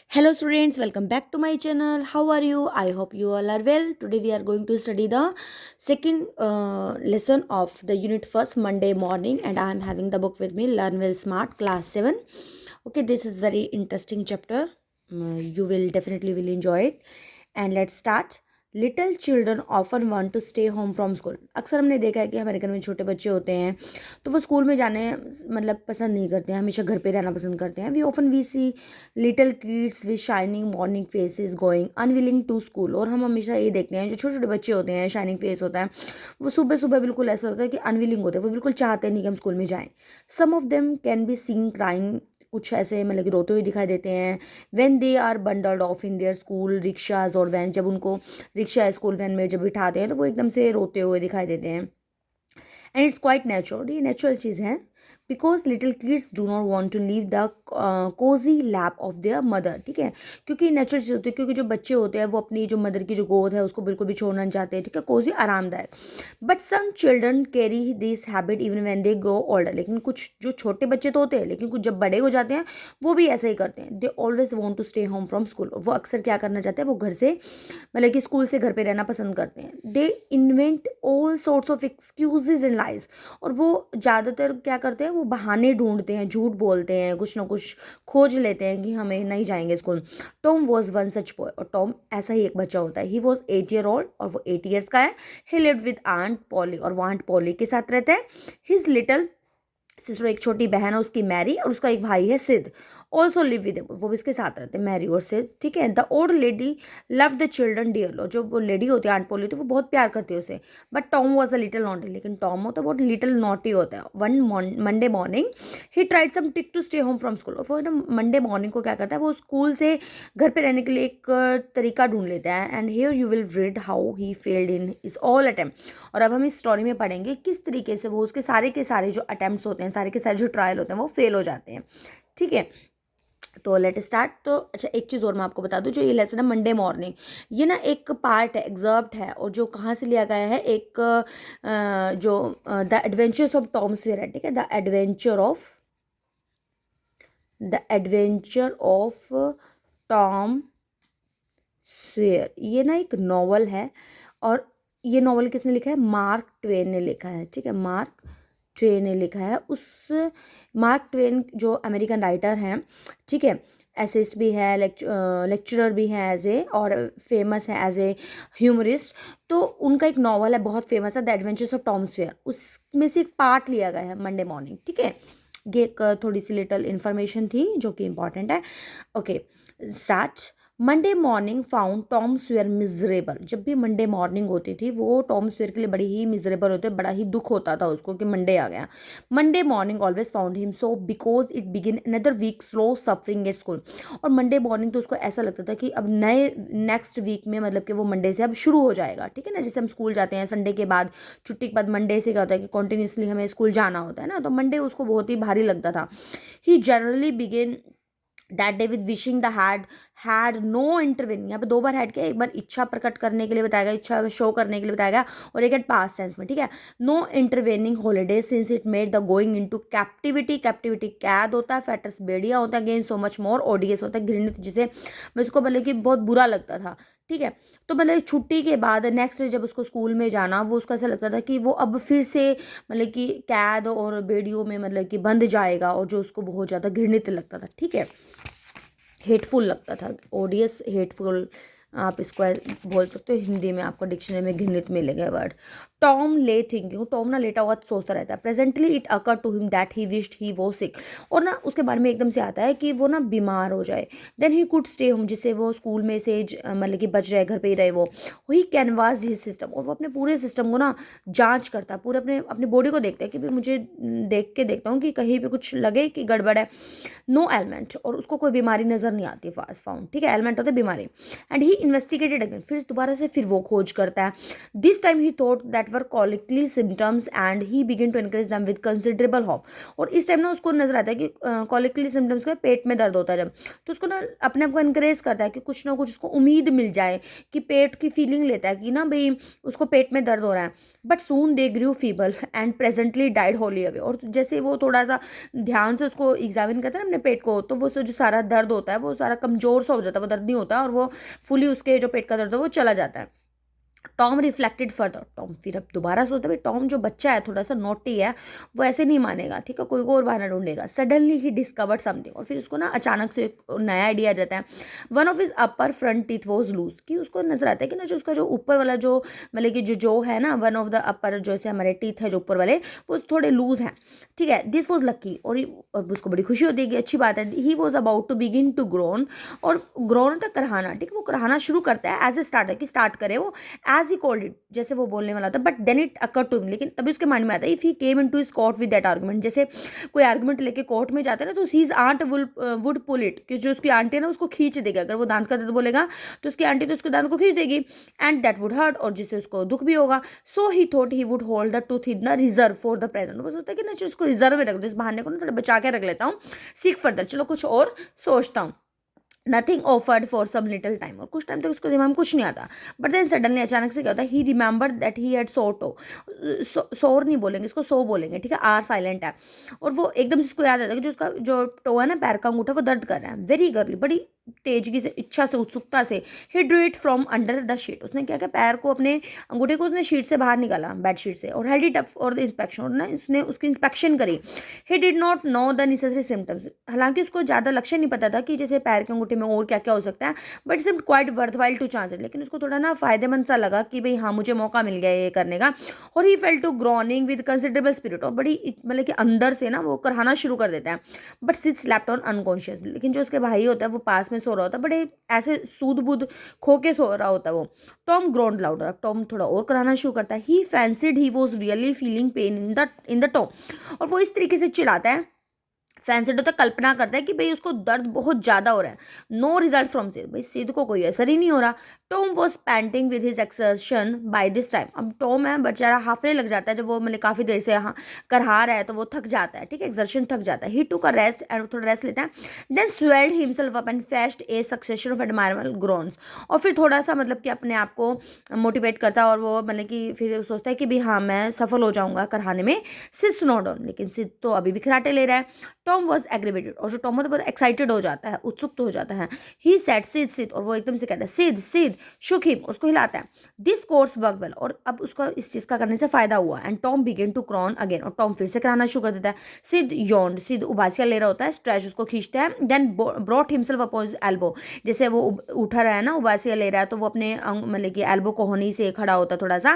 Hello students, welcome back to my channel. How are you? I hope you all are well. Today we are going to study the second lesson of the unit first Monday morning, and I am having the book with me, Learn Well Smart class 7. Okay, this is very interesting chapter. You will definitely will enjoy it. And let's start. Little children often want to stay home from school. अक्सर हमने देखा है कि हमारे घर में छोटे बच्चे होते हैं तो वो स्कूल में जाने मतलब पसंद नहीं करते हैं, हमेशा घर पे रहना पसंद करते हैं। We see little kids with shining morning faces going unwilling to school. और हम हमेशा ये देखते हैं जो छोटे छोटे बच्चे होते हैं, शाइनिंग फेस होता है, वो सुबह सुबह बिल्कुल ऐसा होता है कि अनविलिंग होते हैं, वो बिल्कुल चाहते नहीं कि हम स्कूल में जाएं। Some of them can be seen crying, कुछ ऐसे मतलब कि रोते हुए दिखाई देते हैं। When they are bundled off in their school rickshaws और वैन, जब उनको रिक्शा या स्कूल वैन में जब बिठाते हैं तो वो एकदम से रोते हुए दिखाई देते हैं। एंड इट्स क्वाइट नेचुरल, ये नेचुरल चीज़ है। Because little kids do not want to leave the cosy lap of their mother. ठीक है, क्योंकि नेचुरल चीज़ होती है, क्योंकि जो बच्चे होते हैं वो अपनी जो मदर की जो गोद है उसको बिल्कुल भी छोड़ना नहीं चाहते। ठीक है, कोजी आरामदायक। But some children carry this habit even when they go older. लेकिन कुछ जो छोटे बच्चे तो होते हैं, लेकिन कुछ जब बड़े हो जाते हैं वो भी ऐसा ही करते हैं। They always want to stay home from school. वो अक्सर क्या करना चाहते हैं, वो घर से मतलब कि स्कूल से घर पे रहना पसंद करते हैं। They invent all sorts of excuses and lies. और वो ज़्यादातर क्या करते हैं, वो बहाने ढूंढते हैं, झूठ बोलते हैं, कुछ ना कुछ खोज लेते हैं कि हमें नहीं जाएंगे school. Tom was one such boy. और टॉम ऐसा ही एक बच्चा होता है। ही वॉज 8 ईयर ओल्ड और वो 8 ईयर्स का है। He lived with aunt Polly, और वो आंट पॉली के साथ रहता है। हिज लिटिल सिस्टर, एक छोटी बहन है उसकी मैरी, और उसका एक भाई है सिद। ऑल्सो लिव विद, वो भी इसके साथ रहते हैं, मैरी और सिद। ठीक है। The old lady love the children dear. जो वो लेडी होती है, आंट पोली, तो वो बहुत प्यार करती है उसे। But Tom was a little naughty, लेकिन टॉम हो तो बहुत लिटिल नॉटी होता है। One Monday morning he tried some trick to stay home from school. और वो ना मंडे मॉर्निंग को क्या करता है, वो स्कूल से घर पे रहने के लिए एक तरीका ढूंढ लेता है। And here you will read how he failed in is all attempt. और अब हम इस स्टोरी में पढ़ेंगे किस तरीके से वो उसके सारे के सारे जो अटेम्प्ट्स होते हैं, सारे के सारे जो ट्रायल होते हैं, वो फेल हो जाते हैं। ठीक है, तो लेट स्टार्ट। तो अच्छा, एक चीज़ और मैं आपको बता दूं, जो ये लेसन है मंडे मॉर्निंग, ये ना एक पार्ट है, एग्जर्प्ट है, और जो कहाँ से लिया गया है, एक जो the adventures of Tom Sawyer है। ठीक है, the adventure of Tom Sawyer, ये ना एक नॉवल है। और ये नॉवल किसने लिखा है, मार्क ट्वेन ने लिखा है। ठीक है, मार्क ट्वेन ने लिखा है। उस मार्क ट्वेन जो अमेरिकन राइटर हैं, ठीक है, एसेस्ट भी है, लेक्चरर भी हैं एज ए, और फेमस है एज ए ह्यूमरिस्ट। तो उनका एक नॉवल है, बहुत फेमस है, the adventures of Tom Sawyer. उसमें से एक पार्ट लिया गया है मंडे मॉर्निंग। ठीक है, ये एक थोड़ी सी लिटिल इन्फॉर्मेशन थी जो कि इंपॉर्टेंट है। Okay, start. Monday morning found Tom Sawyer miserable. जब भी मंडे मॉर्निंग होती थी, वो टॉम सॉयर के लिए बड़ी ही मिजरेबल होते, बड़ा ही दुख होता था उसको कि मंडे आ गया। Monday morning always found him so because it begin another week slow suffering at school. और मंडे मॉर्निंग तो उसको ऐसा लगता था कि अब नए नेक्स्ट वीक में, मतलब कि वो मंडे से अब शुरू हो जाएगा। ठीक है ना, जैसे हम स्कूल जाते हैं संडे के बाद, छुट्टी के बाद मंडे से क्या होता है कि कॉन्टिन्यूसली हमें स्कूल जाना होता है ना, तो मंडे उसको बहुत ही भारी लगता था। He generally begin that day with wishing the had no intervene. यहाँ पे दो बार हैड किया, एक बार इच्छा प्रकट करने के लिए बताया गया, इच्छा शो करने के लिए बताया गया, और एक एट पास्ट टेंस में। ठीक है, no intervening holiday since it made the going into captivity. Captivity कैद होता है, फेटर्स बेड़िया होता है, अगेन सो मच मोर ओडियस होता है, घृणित, जिसे मैं उसको बोले कि बहुत बुरा लगता था। ठीक है, तो मतलब छुट्टी के बाद नेक्स्ट डे जब उसको स्कूल में जाना, वो उसको ऐसा लगता था कि वो अब फिर से मतलब कि कैद और बेड़ियों में मतलब कि बंद जाएगा, और जो उसको बहुत ज़्यादा घृणित लगता था। ठीक है, हेटफुल लगता था, ओडियस, हेटफुल, आप इसको बोल सकते हो। हिंदी में आपको डिक्शनरी में घृणित मिलेगा word. Tom lay thinking, Tom ना लेटा हुआ सोचता रहता है। Presently it occur to him that he wished he was sick. और ना उसके बारे में एकदम से आता है कि वो ना बीमार हो जाए। Then he could stay home, जिससे वो स्कूल में से मतलब कि बच रहे, घर पे ही रहे। वो ही कैनवास हिज सिस्टम, और वो अपने पूरे सिस्टम को ना जांच करता है, पूरे अपने अपनी बॉडी को देखता है कि भाई मुझे देख के देखता हूँ कि कहीं पे कुछ लगे कि गड़बड़ है। नो एलिमेंट, और उसको कोई बीमारी नजर नहीं आती फास्ट फाउंड। ठीक है, एलिमेंट होता है बीमारी। एंड ही इन्वेस्टिगेटेड अगेन, फिर दोबारा से फिर वो खोज करता है. This time he thought that were colicky symptoms and he begin to encourage them with considerable hope. और इस टाइम ना उसको नजर आता है कि कॉलिकली सिम्टम्स का पेट में दर्द होता है जब, तो उसको ना अपने आप को एनकरेज करता है कि कुछ ना कुछ उसको उम्मीद मिल जाए, कि पेट की फीलिंग लेता है कि ना भाई उसको पेट में दर्द हो रहा है. But soon they grew feeble and presently died wholly away. और जैसे वो थोड़ा सा ध्यान से उसको एग्जामिन करता है ना अपने पेट को, तो वो जो सारा दर्द होता है वो सारा कमजोर सा हो जाता है, वो दर्द नहीं होता और वो फुली उसके जो पेट का दर्द है वो चला जाता है. Tom reflected further. टॉम फिर अब दोबारा सोचता है भाई टॉम जो बच्चा है थोड़ा सा नोटी है, वो ऐसे नहीं मानेगा, ठीक है, कोई और बहाना ढूंढेगा. Suddenly he discovered something. और फिर उसको ना अचानक से एक नया आइडिया आ जाता है. One of his upper front teeth was loose. कि उसको नजर आता है कि ना जो उसका जो ऊपर वाला जो मतलब कि जो है ना, वन ऑफ द अपर जो से हमारे टीथ है जो ऊपर वाले, वो थोड़े लूज हैं, ठीक है. दिस वॉज लक्की. और उसको बड़ी खुशी होती है कि अच्छी बात है. He was about to begin to groan. और ग्रोन होता है कराहना, ठीक है, वो कराहना शुरू करता है एज ए स्टार्टर, कि स्टार्ट करे वो एज ही कॉल्ड इट, जैसे वो बोलने वाला था. But then it occur to him. लेकिन तभी उसके माइंड में आता है if he came into his court with that argument. जैसे कोई आर्गुमेंट लेके कोर्ट में जाता है ना, तो his aunt would pull it, कि जो उसकी आंटी है ना उसको खींच देगा. अगर वो दांत का दर्द बोलेगा तो उसकी आंटी तो उसके दांत को खींच देगी, एंड दैट वुड हर्ट, और जिससे उसको दुख भी होगा. So he thought he would hold the tooth in the reserve for the present. वो सोचता है कि ना उसको रिजर्व में रख दो, इस बहाने को ना थोड़ा बचा के रख लेता हूँ, सीख फर्दर, चलो कुछ और सोचता हूँ. Nothing offered for some little time. और कुछ टाइम तक उसको दिमाग में कुछ नहीं आता. बट देन सडनली अचानक से क्या होता है, he remember that he had so toe. Sore नहीं बोलेंगे इसको, सो बोलेंगे, ठीक है, आर साइलेंट है. और वो एकदम से उसको याद आता है कि जो उसका जो टो है ना, पैर का अंगूठा, वो दर्द कर रहा है. वेरी गर्ली, बड़ी तेजगी से, इच्छा से, उत्सुकता से, he drew it from under the sheet. उसने क्या किया, पैर को, अपने अंगूठे को उसने शीट से बाहर निकाला, बेड शीट से, और held it up for the inspection. और ना उसने उसकी इंस्पेक्शन करी. He did not know the necessary symptoms. हालांकि उसको ज़्यादा लक्ष्य नहीं पता था कि जैसे पैर के अंगूठे में और क्या क्या हो सकता है, but it's quite worthwhile to chance it. लेकिन उसको थोड़ा ना फायदेमंद सा लगा कि भाई हाँ, मुझे मौका मिल गया ये करने का. और he felt to groaning with considerable spirit. और बड़ी मतलब कि अंदर से ना वो कराना शुरू कर देता है. But seat slapped on unconscious. लेकिन जो उसके भाई होता है वो पास में सो रहा होता है, बड़े ऐसे सूद बुद खो के सो रहा होता है वो. Tom groaned louder. अब टॉम थोड़ा और कराना शुरू करता है. He fancied he was really feeling pain in the Tom. और वो इस तरीके से चिल्लाता है, फैंसिड होता है, कल्पना करता है कि भाई उसको दर्द बहुत ज़्यादा हो रहा है. No result from Sid. भाई सिद को कोई असर ही नहीं हो रहा. Tom was panting with his exertion by this time. अब टॉम है बेचारा हाफने लग जाता है, जब वो मतलब काफ़ी देर से यहाँ करहा रहा है तो वो थक जाता है, ठीक है, एक्सर्शन थक जाता है. He took a rest and थोड़ा रेस्ट लेता है. Then swelled himself up and faced a succession of admirable groans. और फिर थोड़ा सा मतलब कि अपने आप को मोटिवेट करता है, और वो मतलब कि फिर सोचता है कि भाई हाँ, मैं सफल हो जाऊंगा कराने में. सिद स्नोड ऑन. लेकिन सिद तो अभी भी खराटे ले रहा है. Tom was aggravated. और जो टॉम होता है बहुत एक्साइटेड हो जाता है, उत्सुक हो जाता है. He said Sid Sid. और वो एकदम से कहता है सिद सिद. शुक हिम. उसको हिलाता है. This course work well. और अब उसको इस चीज़ का करने से फायदा हुआ. And Tom began to groan again. और टॉम फिर से कराना शुरू कर देता है. सिद यॉन्ड. सिद उबासियाँ ले रहा होता है, स्ट्रेच उसको खींचता है. Then brought himself upon his elbow. जैसे वो उठा रहा है ना, उबासियाँ ले रहा है, तो वो अपने मतलब कि एल्बो कोहनी से खड़ा होता है थोड़ा सा,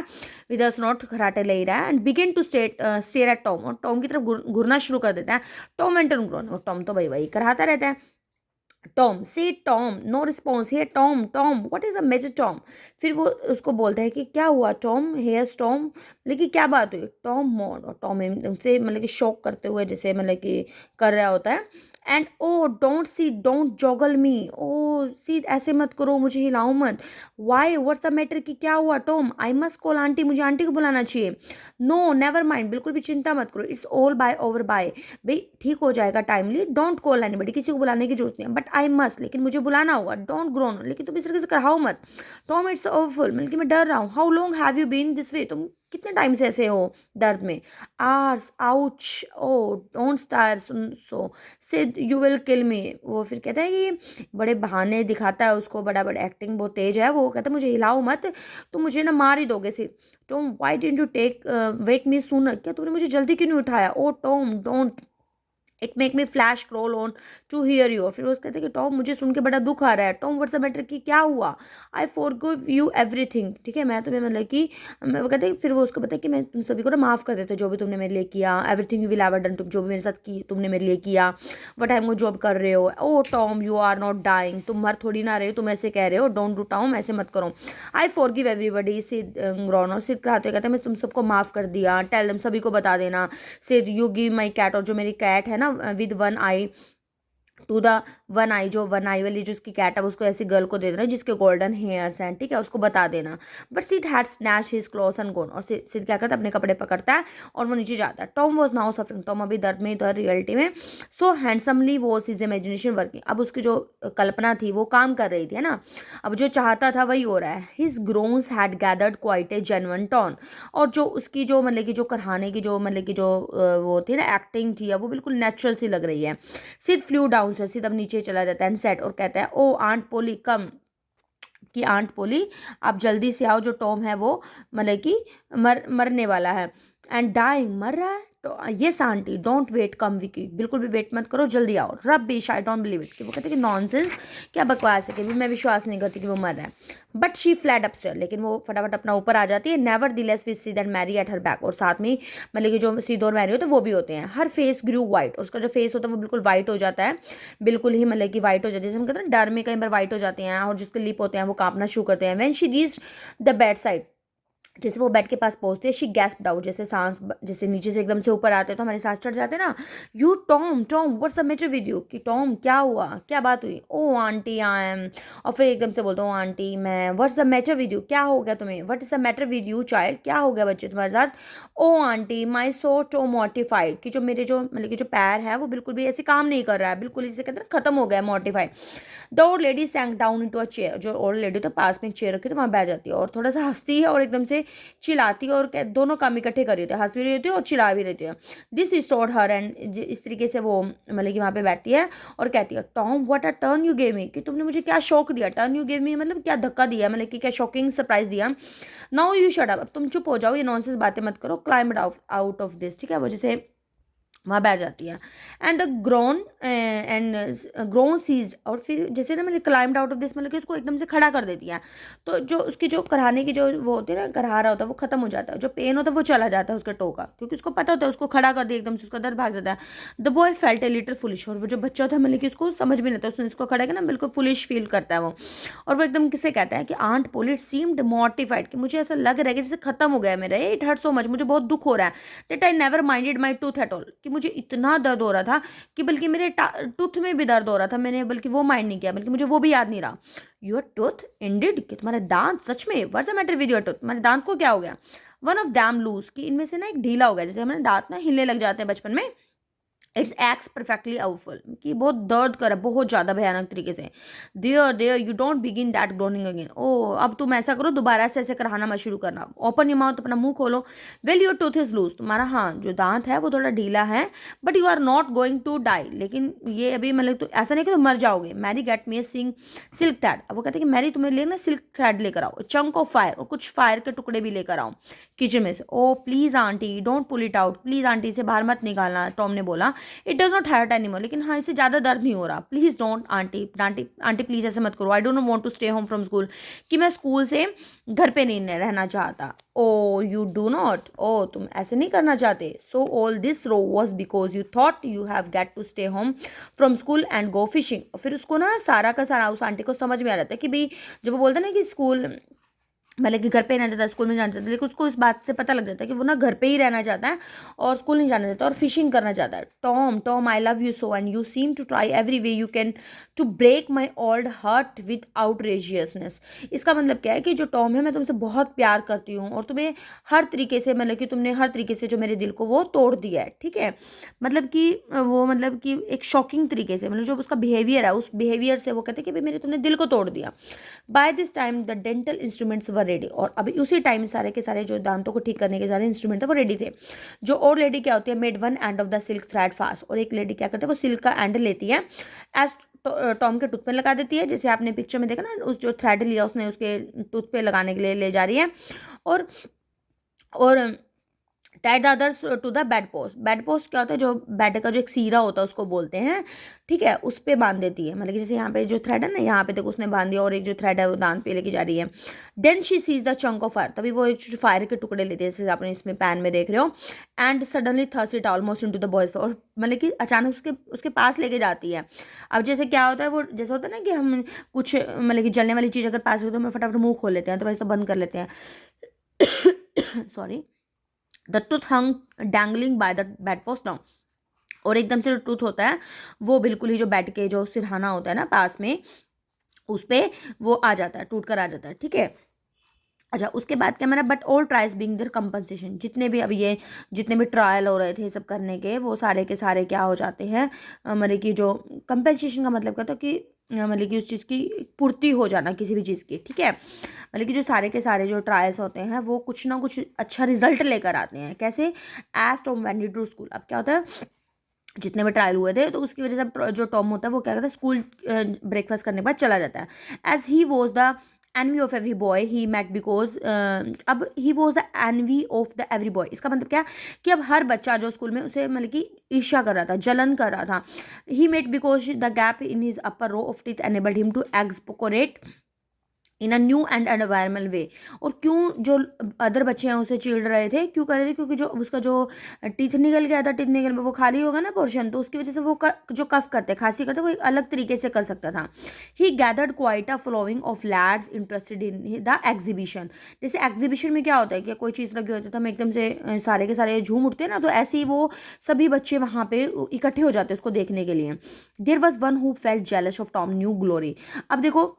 विद नॉट खराटे ले रहा है. And begin to stare at Tom. और टॉम की तरफ घूरना शुरू कर देता है. Tom and groan. और टॉम तो वही कराता रहता है. Tom say Tom. No response. Hey Tom Tom what is a major Tom. फिर वो उसको बोलता है कि क्या हुआ टॉम, हेयर्स टॉम, लेकिन क्या बात हुई. टॉम मोर. और टॉम उनसे मतलब कि शॉक करते हुए जैसे मतलब कि कर रहा होता है. And O don't see, don't joggle me. O see, ऐसे मत करो, मुझे हिलाओ मत. वाई, व्हाट्स द मैटर, कि क्या हुआ Tom. I must call auntie. मुझे आंटी को बुलाना चाहिए. No never mind. बिल्कुल भी चिंता मत करो. It's all by over by. भाई ठीक हो जाएगा टाइमली. Don't call anybody. किसी को बुलाने की जरूरत नहीं है. But I must. लेकिन मुझे बुलाना होगा. Don't groan. लेकिन तुम इस तरीके से कराओ मत. Tom it's awful. मतलब कि मैं डर रहा हूँ. How long have you been this way. तुम कितने टाइम से ऐसे हो दर्द में. आर्स ouch. O don't stir. So Sid you will kill me. वो फिर कहता है कि बड़े बहाने दिखाता है उसको, बड़ा बड़ा एक्टिंग बहुत तेज है. वो कहता है मुझे हिलाओ मत, तो मुझे ना मार ही दोगे Sid. Tom why didn't you take wake me sooner. क्या तुमने मुझे जल्दी क्यों नहीं उठाया. O Tom don't. It make me flesh crawl on to hear you. फिर वो कहते हैं कि टॉम मुझे सुन के बड़ा दुख आ रहा है. टॉम व्हाट्स द मैटर, कि क्या हुआ. I forgive you everything. ठीक है, मैं तुम्हें मतलब कि वो कहते हैं, फिर वो उसको बताया कि मैं तुम सभी को ना माफ़ कर देते, जो भी तुमने मेरे लिए किया. Everything you will ever done. तुम जो भी मेरे साथ की तुमने मेरे लिए किया. वट टाइम वो जॉब कर रहे हो. O Tom you are not dying. तुम मर थोड़ी ना रहे हो, तुम ऐसे कह रहे हो. डोंट डू टॉम, ऐसे मत करो. I forgive everybody. Sid groan. और सिद कराते कहते हैं मैं तुम सबको माफ़ कर दिया. टेल दम, सभी को बता देना. Sid you give my cat. और जो मेरी कैट है ना with one eye to the one eye, जो वन आई वाली जो उसकी कैट है उसको ऐसी गर्ल को दे देना जिसके गोल्डन हेयर्स हैं, ठीक है, उसको बता देना। But Sid had snatch his clothes and gone, और सिड क्या करता है, अपने कपड़े पकड़ता है और वो नीचे जाता है। Tom was now suffering, Tom अभी दर्द में था रियलिटी में। So handsomely was his imagination working, अब उसकी जो कल्पना थी वो काम कर रही थी, है ना, अब जो चाहता था वही हो रहा है। His groans had gathered quite a genuine tone, और जो उसकी जो मतलब कि जो कराने की जो मतलब कि जो वो थी ना एक्टिंग थी, अब वो बिल्कुल नेचुरल सी लग रही है। सिद फ्लू डाउन से, सिद अब नीचे चला जाता है एंड सेट, और कहता है ओ आंट पोली कम, कि आंट पोली आप जल्दी से आओ, जो टॉम है वो मतलब कि मरने वाला है, एंड डाइंग, मर रहा है। तो ये आंटी डोंट वेट कम विकी, बिल्कुल भी वेट मत करो, जल्दी आओ। Rubbish I don't believe it, कि वो कहते हैं कि नॉनसेंस, क्या बकवास है, कि भी मैं विश्वास नहीं करती कि वो मर रहा है। बट शी फ्लैट अपस्टेयर, लेकिन वो फटाफट अपना ऊपर आ जाती है। Nevertheless with Sid and Mary at her back, और साथ में मतलब कि जो सीध और मैरी होते हैं वो भी होते हैं। हर फेस ग्रू वाइट, उसका जो फेस होता है वो बिल्कुल वाइट हो जाता है, बिल्कुल ही मतलब कि वाइट हो जाती है, जैसे हम कहते हैं ना डर में कई बार वाइट हो जाते हैं, और जिसके लिप होते हैं वो कांपना शुरू करते हैं। When she reached the bed side, जैसे वो बेड के पास पहुंचते हैं, शी गैस्प्ड आउट, जैसे सांस जैसे नीचे से एकदम से ऊपर आते हैं तो हमारे सांस चढ़ जाते हैं ना। You Tom Tom what's the matter with you, कि टॉम क्या हुआ, क्या बात हुई। ओ आंटी आई एम, और फिर एकदम से बोलता हूँ आंटी मैं, what's the matter with you, क्या हो गया तुम्हें, what is the matter with you child, क्या हो गया बच्चे तुम्हारे साथ। ओ आंटी माई सो टो मॉर्टिफाइड, कि जो मेरे जो मतलब कि जो पैर है वो बिल्कुल भी ऐसे काम नहीं कर रहा है, बिल्कुल इसे कहते हैं ना खत्म हो गया है, mortified. The old lady sank down into a chair, जो ओल्ड लेडी तो पास में एक चेयर रखी तो वहाँ बैठ जाती है और थोड़ा सा हंसती है और एकदम से चिल्लाती है, और दोनों काम इकट्ठे कर रही होती है, हंस भी रही होती है और चिल्ला भी रहती है। दिस रिस्टोर्ड हर, एंड इस तरीके से वो मतलब कि वहाँ पे बैठती है और कहती है Tom what a turn you gave me, कि तुमने मुझे क्या शौक दिया, टर्न यू गेव मी मतलब क्या धक्का दिया, मतलब कि क्या शॉकिंग सरप्राइज दिया। नाउ यू शट अप, अब तुम चुप हो जाओ, ये नॉनसेंस बातें मत करो, क्लाइंब आउट ऑफ दिस, ठीक है, वो जैसे वहाँ बैठ जाती है। एंड द ग्रोन सीज, और फिर जैसे ना मैंने क्लाइम्ड आउट ऑफ दिस मतलब कि उसको एकदम से खड़ा कर देती है, तो जो उसकी जो कराने की जो वो होती है ना, करा रहा होता है वो खत्म हो जाता है, जो पेन होता है वो चला जाता है उसका टो का, क्योंकि उसको पता होता है उसको खड़ा कर दिया एकदम से उसका दर्द भाग जाता है। The boy felt a little foolish, और वो जो बच्चा होता है मतलब कि उसको समझ भी नहीं आता, उसने इसको खड़ा किया ना बिल्कुल फुलिश फील करता है वो, और वो एकदम किसे कहता है कि आंट पोली इट सीम्ड मॉर्टिफाइड, कि मुझे ऐसा लग रहा है कि जैसे खत्म हो गया है मेरा, इट हर्ट सो मच, मुझे बहुत दुख हो रहा है, that I never minded my tooth at all, कि मुझे इतना दर्द हो रहा था कि बल्कि मेरे टूथ में भी दर्द हो रहा था, मैंने बल्कि वो माइंड नहीं किया, बल्कि मुझे वो भी याद नहीं रहा। योर टूथ इंडिड, कि तुम्हारे दांत, सच में, what's the matter with your tooth, तुम्हारे दांत को क्या हो गया। वन ऑफ दैम लूज, कि इनमें से ना एक ढीला हो गया, जैसे हमारे दांत ना हिलने लग जाते हैं बचपन में। इट्स एक्स परफेक्टली अवफुल, कि बहुत दर्द कर बहुत ज़्यादा भयानक तरीके से। There there you don't begin that groaning again, O अब तुम ऐसा करो, दोबारा से ऐसे कराना मत शुरू करना। ओपन योर माउथ, अपना मुंह खोलो। Well your tooth is loose, तुम्हारा हाँ जो दांत है वो थोड़ा ढीला है, but you are not going to die, लेकिन ये अभी मतलब तो ऐसा नहीं कि तुम मर जाओगे। मैरी गेट मी सिंग सिल्क थ्रेड, अब वो कहते हैं कि मैरी तुम्हें लेना सिल्क थ्रेड लेकर आओ, चंक ऑफ फायर, और कुछ फायर के टुकड़े भी लेकर आओ किचन में से। Oh please auntie don't pull it out, please auntie इसे बाहर मत निकालना, टॉम ने बोला। It does not hurt anymore, लेकिन हाँ इससे ज़्यादा दर्द नहीं हो रहा, please don't auntie, auntie auntie please ऐसे मत करो। I don't want to stay home from school, कि मैं स्कूल से घर पे नहीं रहना चाहता। ओ यू डू नॉट, ओ तुम ऐसे नहीं करना चाहते। So all this row was because you thought you have get to stay home from school and go fishing. फिर उसको ना सारा का सारा उस आंटी को समझ में आ जाता है कि भाई जब वो बोलते हैं ना कि स्कूल मतलब कि घर पे ही रहना चाहता है, स्कूल में जाना चाहता है, लेकिन उसको इस बात से पता लग जाता है कि वो ना घर पे ही रहना चाहता है और स्कूल नहीं जाना चाहता और फिशिंग करना चाहता है। Tom Tom I love you so and you seem to try every way you can to break my old heart with outrageousness. इसका मतलब क्या है कि जो टॉम है मैं तुमसे बहुत प्यार करती हूँ और तुम्हें हर तरीके से मतलब कि तुमने हर तरीके से जो मेरे दिल को वो तोड़ दिया है, ठीक है। मतलब कि वो मतलब कि एक शॉकिंग तरीके से मतलब जो उसका बिहेवियर है उस बिहेवियर से वो कहते हैं कि भाई मेरे तुमने दिल को तोड़ दिया। By this time the dental instruments were ready, और अभी उसी टाइम सारे के सारे जो दांतों को ठीक करने के सारे इंस्ट्रूमेंट थे वो रेडी थे। जो और लेडी क्या होती है, made one end of the silk thread fast, और एक लेडी क्या करती है वो सिल्क का एंड लेती है, एज टॉम के टूथ पे लगा देती है, जैसे आपने पिक्चर में देखा ना, उस जो थ्रेड लिया उसने उसके टूथ पे लगाने के लिए ले जा रही है। और tied the others to the bed post, bed post क्या होता है, जो बेड का जो एक सीरा होता है उसको बोलते हैं, ठीक है, उस पे बांध देती है। मतलब कि जैसे यहाँ पे जो थ्रेड है ना, यहाँ पे देखो उसने बांध दिया और एक जो थ्रेड है वो दांत पे लेके जा रही है। Then she seize the chunk of fire, तभी वो एक फायर के टुकड़े लेते हैं जैसे आपने इसमें पैन में देख रहे हो। And suddenly thrust it almost into the boys, और मतलब कि अचानक उसके उसके पास लेके जाती है। अब जैसे क्या होता है वो जैसे होता है ना कि हम कुछ मतलब कि जलने वाली चीज़ अगर पास हो तो हम फटाफट मुंह खोल लेते हैं, तो वैसे तो बंद कर लेते हैं। Sorry. The tooth hung dangling by the bedpost now. और एकदम से जो टूथ होता है वो बिल्कुल ही जो बेड के जो सिरहाना होता है ना पास में, उस पे वो आ जाता है, टूट कर आ जाता है, ठीक है। अच्छा, उसके बाद क्या मेरा, but all tries being their compensation, जितने भी अभी ये जितने भी ट्रायल हो रहे थे सब करने के, वो सारे के सारे क्या हो जाते हैं, मतलब कि जो कंपनसेशन का मतलब क्या था कि मतलब कि उस चीज़ की पूर्ति हो जाना किसी भी चीज़ की, ठीक है। मतलब कि जो सारे के सारे जो ट्रायल्स होते हैं वो कुछ ना कुछ अच्छा रिजल्ट लेकर आते हैं। कैसे? As Tom went to school, अब क्या होता है, जितने भी ट्रायल हुए थे तो उसकी वजह से जो टॉम होता है वो क्या करता है, स्कूल ब्रेकफास्ट करने के बाद चला जाता है। As he was the envy of every boy he met because, अब he was the envy of the every boy, इसका मतलब क्या कि अब हर बच्चा जो स्कूल में उसे मतलब कि ईर्ष्या कर रहा था, जलन कर रहा था। He met because the gap in his upper row of teeth enabled him to expectorate in a new and enviable way. और क्यों जो अदर बच्चे हैं उसे चिढ़ रहे थे, क्यों कर रहे थे, क्योंकि जो उसका जो टीथ निकल गया था, टीथ निकल में वो खाली होगा ना पोर्शन, तो उसकी वजह से वो जो कफ करते खांसी करते वो एक अलग तरीके से कर सकता था। He gathered quite a following of lads interested in the exhibition. जैसे एग्जीबिशन में क्या होता है कि कोई चीज़ लगी होती है तो हम एकदम से सारे के सारे झूम उठते हैं ना, तो ऐसे ही वो सभी बच्चे वहाँ पे इकट्ठे हो जाते हैं उसको देखने के लिए। There was one who felt jealous of Tom new glory. अब देखो,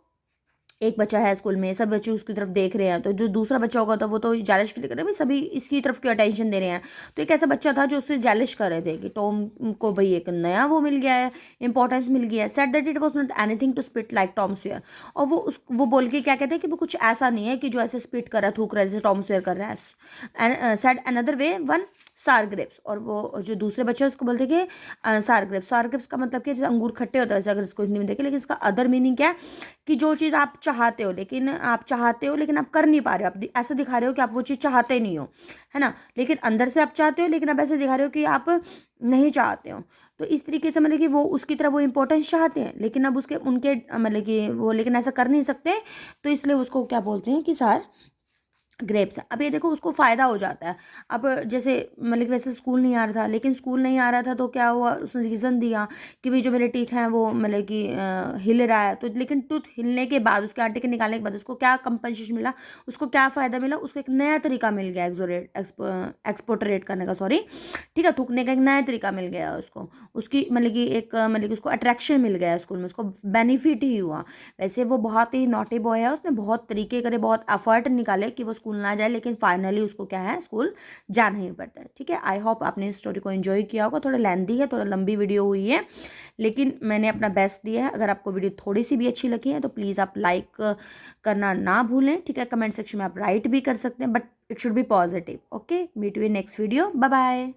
एक बच्चा है स्कूल में, सब बच्चे उसकी तरफ देख रहे हैं, तो जो दूसरा बच्चा होगा तो वो तो जालिश फील कर रहे हैं, भाई सभी इसकी तरफ क्यों अटेंशन दे रहे हैं। तो एक ऐसा बच्चा था जो उससे जालिश कर रहे थे कि टॉम को भाई एक नया वो मिल गया है, इंपॉर्टेंस मिल गया है। Said that it was not anything to spit like Tom Sawyer. और वो बोल के क्या कहते हैं कि वो कुछ ऐसा नहीं है कि जो ऐसे स्पिट कर रहा है, थूक रहा है जैसे टॉम सॉयर कर रहा है। सेड अनदर वे वन सार ग्रेप्स। और वो जो दूसरे बच्चे हैं उसको बोलते हैं कि सार ग्रेप्स। सार ग्रेप्स का मतलब क्या, जैसे अंगूर खट्टे होता है वैसे, अगर इसको हिंदी में देखें, लेकिन इसका अदर मीनिंग क्या है कि जो चीज़ आप चाहते हो लेकिन आप कर नहीं पा रहे हो, आप ऐसे दिखा रहे हो कि आप वो चीज़ चाहते नहीं हो, है ना, लेकिन अंदर से आप चाहते हो, लेकिन आप ऐसे दिखा रहे हो कि आप नहीं चाहते हो। तो इस तरीके से मतलब कि वो उसकी तरह वो इंपॉर्टेंस चाहते हैं, लेकिन अब उसके उनके मतलब कि वो लेकिन ऐसा कर नहीं सकते, तो इसलिए उसको क्या बोलते हैं कि सार ग्रेप्स। अब ये देखो उसको फ़ायदा हो जाता है। अब जैसे मतलब कि वैसे स्कूल नहीं आ रहा था, लेकिन स्कूल नहीं आ रहा था तो क्या हुआ, उसने रीज़न दिया कि भाई जो मेरे टीथ हैं वो मतलब कि हिल रहा है, तो लेकिन टूथ हिलने के बाद उसके आटे के निकालने के बाद उसको क्या कंपनसेशन मिला, उसको क्या फ़ायदा मिला, उसको एक नया तरीका मिल गया एक्सोरेट एक्सपोर्टरेट करने का, सॉरी, ठीक है, थूकने का एक नया तरीका मिल गया उसको, उसकी मतलब कि एक मतलब कि उसको अट्रैक्शन मिल गया स्कूल में, उसको बेनिफिट ही हुआ। वैसे वो बहुत ही नॉटी बॉय है, उसने बहुत तरीके करे, बहुत एफर्ट निकाले कि वो स्कूल ना जाए, लेकिन फाइनली उसको क्या है, स्कूल जाना ही पड़ता है, ठीक है। आई होप आपने इस स्टोरी को एंजॉय किया होगा। थोड़ा लेंदी है, थोड़ा लंबी वीडियो हुई है, लेकिन मैंने अपना बेस्ट दिया है। अगर आपको वीडियो थोड़ी सी भी अच्छी लगी है तो प्लीज़ आप लाइक करना ना भूलें, ठीक है। कमेंट सेक्शन में आप राइट भी कर सकते हैं, but it should be positive. Okay, meet you in next video, bye bye.